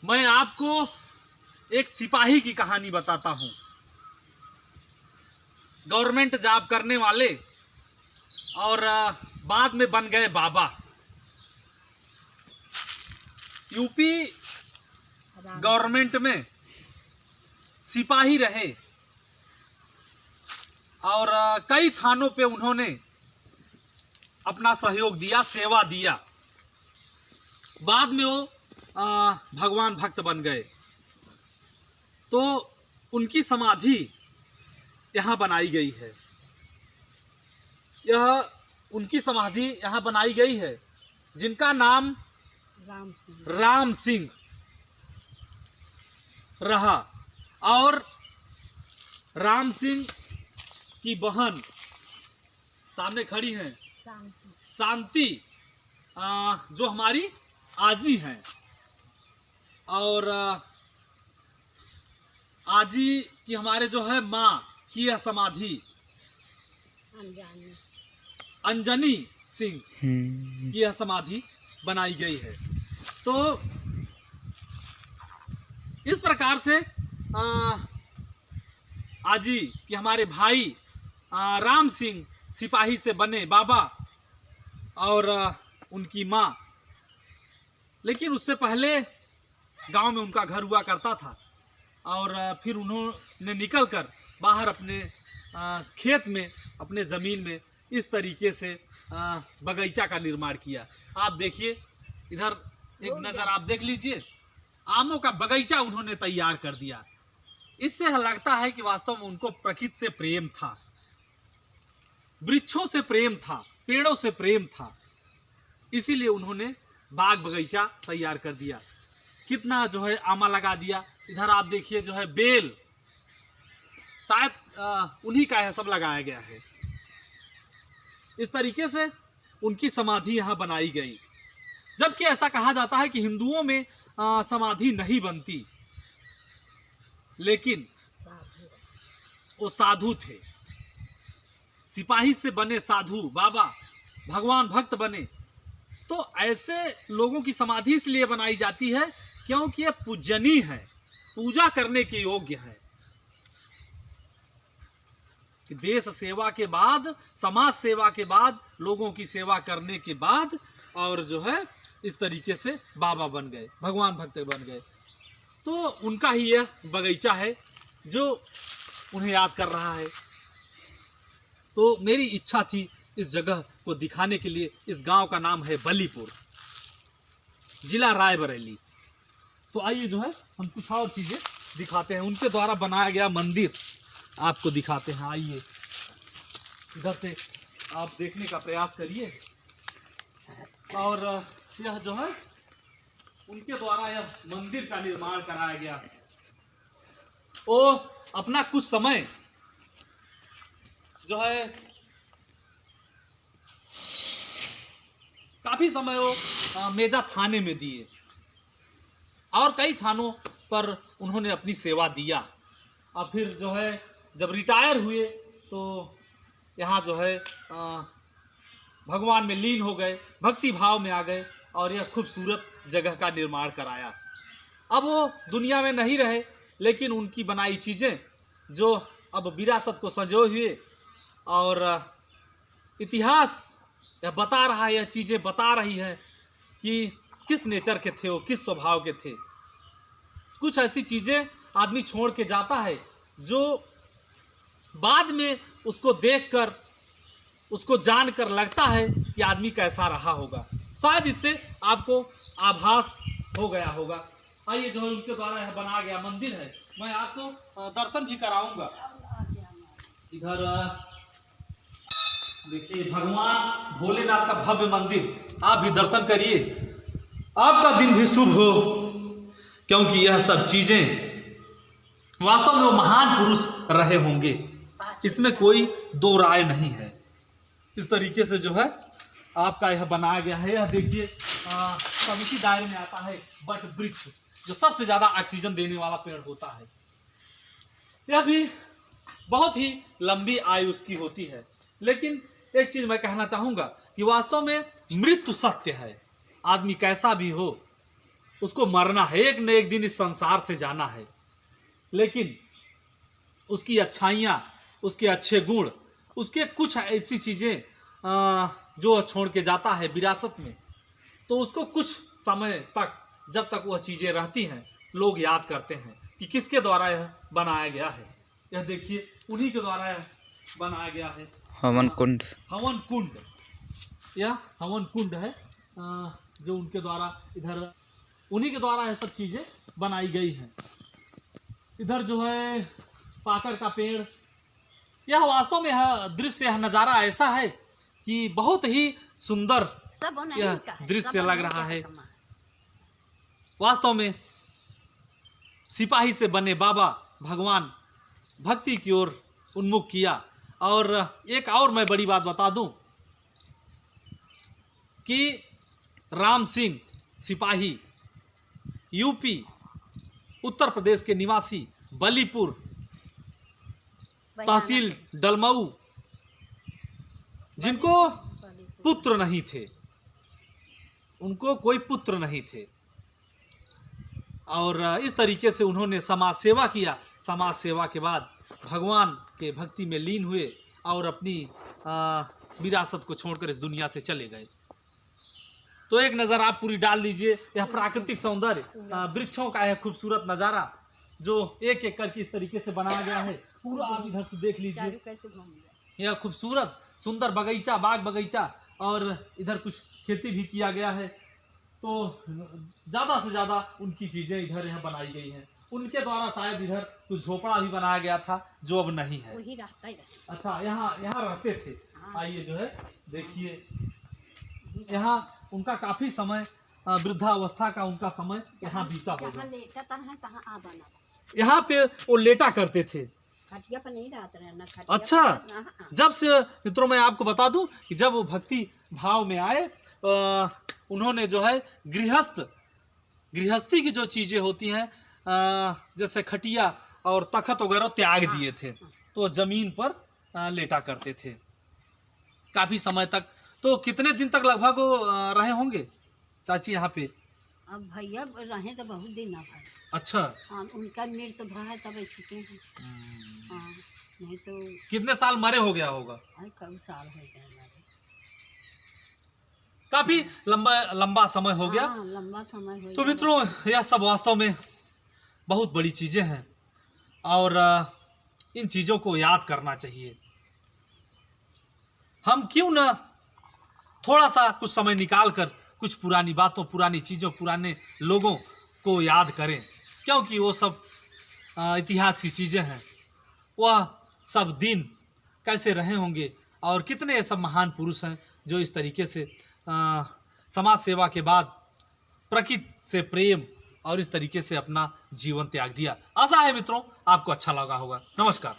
मैं आपको एक सिपाही की कहानी बताता हूं। गवर्नमेंट जॉब करने वाले और बाद में बन गए बाबा। यूपी गवर्नमेंट में सिपाही रहे और कई थानों पे उन्होंने अपना सहयोग दिया, सेवा दिया। बाद में वो भगवान भक्त बन गए। तो उनकी समाधि यहाँ बनाई गई है। यह उनकी समाधि यहाँ बनाई गई है, जिनका नाम राम सिंह रहा। और राम सिंह की बहन सामने खड़ी हैं, शांति, जो हमारी आजी हैं। और आजी की हमारे जो है माँ की यह समाधि अंजनी सिंह की यह समाधि बनाई गई है। तो इस प्रकार से आजी कि हमारे भाई राम सिंह सिपाही से बने बाबा और उनकी माँ। लेकिन उससे पहले गांव में उनका घर हुआ करता था और फिर उन्होंने निकलकर बाहर अपने खेत में, अपने ज़मीन में इस तरीके से बगीचा का निर्माण किया। आप देखिए इधर एक नज़र आप देख लीजिए, आमों का बगीचा उन्होंने तैयार कर दिया। इससे लगता है कि वास्तव में उनको प्रकृति से प्रेम था, वृक्षों से प्रेम था, पेड़ों से प्रेम था। इसीलिए उन्होंने बाग बगीचा तैयार कर दिया। कितना जो है आमा लगा दिया। इधर आप देखिए जो है बेल, शायद उन्हीं का है, सब लगाया गया है। इस तरीके से उनकी समाधि यहाँ बनाई गई। जबकि ऐसा कहा जाता है कि हिंदुओं में समाधि नहीं बनती, लेकिन वो साधु थे, सिपाही से बने साधु बाबा, भगवान भक्त बने। तो ऐसे लोगों की समाधि इसलिए बनाई जाती है क्योंकि ये पूजनीय है, पूजा करने के योग्य है। देश सेवा के बाद, समाज सेवा के बाद, लोगों की सेवा करने के बाद और जो है इस तरीके से बाबा बन गए, भगवान भक्त बन गए। तो उनका ही यह बगीचा है जो उन्हें याद कर रहा है। तो मेरी इच्छा थी इस जगह को दिखाने के लिए। इस गांव का नाम है बलीपुर, जिला रायबरेली। तो आइए जो है हम कुछ और चीज़ें दिखाते हैं। उनके द्वारा बनाया गया मंदिर आपको दिखाते हैं। आइए इधर से आप देखने का प्रयास करिए। और यह जो है उनके द्वारा यह मंदिर का निर्माण कराया गया। वो अपना कुछ समय जो है, काफी समय वो मेजा थाने में दिए और कई थानों पर उन्होंने अपनी सेवा दिया। और फिर जो है जब रिटायर हुए तो यहाँ जो है भगवान में लीन हो गए, भक्ति भाव में आ गए और यह खूबसूरत जगह का निर्माण कराया। अब वो दुनिया में नहीं रहे, लेकिन उनकी बनाई चीज़ें जो अब विरासत को संजोए हुए और इतिहास यह बता रहा है, यह चीज़ें बता रही है कि किस नेचर के थे वो, किस स्वभाव के थे। कुछ ऐसी चीज़ें आदमी छोड़ के जाता है जो बाद में उसको देखकर, उसको जानकर लगता है कि आदमी कैसा रहा होगा। शायद इससे आपको आभास हो गया होगा। आइए जो है उनके द्वारा यह बनाया गया मंदिर है, मैं आपको दर्शन भी कराऊंगा। इधर देखिए भगवान भोलेनाथ का भव्य मंदिर, आप भी दर्शन करिए। आपका दिन भी शुभ हो, क्योंकि यह सब चीजें वास्तव में वो महान पुरुष रहे होंगे, इसमें कोई दो राय नहीं है। इस तरीके से जो है आपका यह बनाया गया है। यह देखिए सब इसी दायरे में आता है बट वृक्ष, जो सबसे ज्यादा ऑक्सीजन देने वाला पेड़ होता है। यह भी बहुत ही लंबी आयु उसकी होती है। लेकिन एक चीज मैं कहना चाहूंगा कि वास्तव में मृत्यु सत्य है। आदमी कैसा भी हो, उसको मरना है, एक न एक दिन इस संसार से जाना है, लेकिन उसकी अच्छाइयाँ, उसके अच्छे गुण, उसके कुछ ऐसी चीज़ें जो छोड़ के जाता है विरासत में, तो उसको कुछ समय तक, जब तक वह चीज़ें रहती हैं, लोग याद करते हैं कि किसके द्वारा यह बनाया गया है। यह देखिए, उन्हीं के द्वारा यह बनाया गया है, हवन कुंड। हवन कुंड। यह हवन कुंड है जो उनके द्वारा, इधर उन्हीं के द्वारा यह सब चीज़ें बनाई गई हैं। इधर जो है पाकर का पेड़, यह वास्तव में यह दृश्य, यह नज़ारा ऐसा है कि बहुत ही सुंदर यह दृश्य लग रहा है। वास्तव में सिपाही से बने बाबा भगवान भक्ति की ओर उन्मुख किया। और एक और मैं बड़ी बात बता दूं कि राम सिंह सिपाही यूपी उत्तर प्रदेश के निवासी, बलीपुर तहसील डलमऊ, जिनको पुत्र नहीं थे, उनको कोई पुत्र नहीं थे, और इस तरीके से उन्होंने समाज सेवा किया। समाज सेवा के बाद भगवान के भक्ति में लीन हुए और अपनी विरासत को छोड़कर इस दुनिया से चले गए। तो एक नज़र आप पूरी डाल लीजिए। यह प्राकृतिक सौंदर्य, वृक्षों का यह खूबसूरत नज़ारा जो एक एक करके इस तरीके से बनाया गया है, पूरा आप इधर से देख लीजिए। यह खूबसूरत सुंदर बगीचा, बाग बगीचा, और इधर कुछ खेती भी किया गया है। तो ज़्यादा से ज़्यादा उनकी चीज़ें इधर यहाँ बनाई गई हैं। उनके द्वारा शायद इधर कुछ झोपड़ा भी बनाया गया था जो अब नहीं है। अच्छा, यहाँ रहते थे। आइए जो है देखिए, यहाँ उनका काफ़ी समय, वृद्धावस्था का उनका समय यहाँ बीता होगा। यहाँ पे वो लेटा करते थे। अच्छा, जब से मित्रों मैं आपको बता दूं कि जब वो भक्ति भाव में आए, उन्होंने जो है गृहस्थी की जो चीज़ें होती हैं, जैसे खटिया और तखत वगैरह त्याग दिए थे, तो जमीन पर लेटा करते थे काफ़ी समय तक। तो कितने दिन तक लगभग रहे होंगे चाची यहाँ पे? अब भैया रहे तो बहुत दिन अब। अच्छा, उनका मृत्यु भा तब चुके हैं। नहीं तो कितने साल मरे हो गया होगा? कई साल हो गया, काफी लंबा समय हो गया। लंबा समय हो गया। तो मित्रों, यह सब वास्तव में बहुत बड़ी चीजें हैं और इन चीजों को याद करना चाहिए। हम क्यों ना थोड़ा सा कुछ समय निकाल कर कुछ पुरानी बातों, पुरानी चीज़ों, पुराने लोगों को याद करें, क्योंकि वो सब इतिहास की चीज़ें हैं। वह सब दिन कैसे रहे होंगे और कितने ऐसे महान पुरुष हैं जो इस तरीके से समाज सेवा के बाद प्रकृति से प्रेम और इस तरीके से अपना जीवन त्याग दिया। आशा है मित्रों आपको अच्छा लगा होगा। नमस्कार।